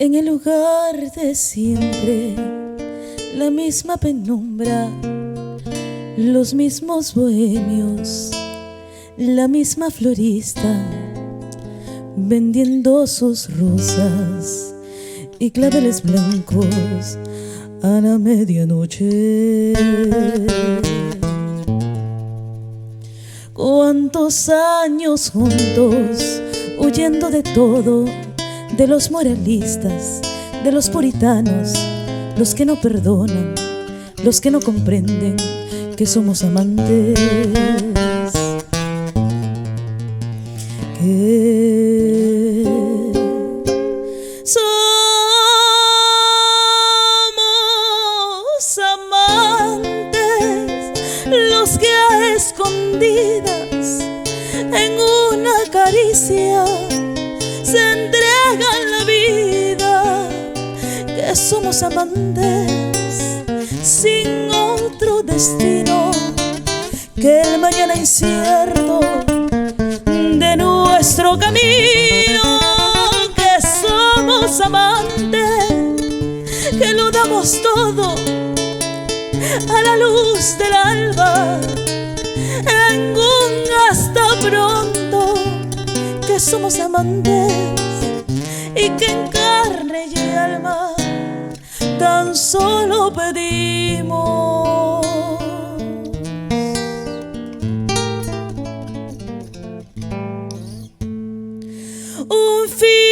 En el lugar de siempre, la misma penumbra, los mismos bohemios, la misma florista, vendiendo sus rosas y claveles blancos a la medianoche. Cuántos años juntos, huyendo de todo, de los moralistas, de los puritanos, los que no perdonan, los que no comprenden que somos amantes, que somos amantes, los que a escondidas en una caricia se entregan la vida, que somos amantes sin otro destino que el mañana incierto de nuestro camino, que somos amantes, que lo damos todo a la luz del alba, en un hasta pronto, que somos amantes y que en carne y alma tan solo pedimos un fin.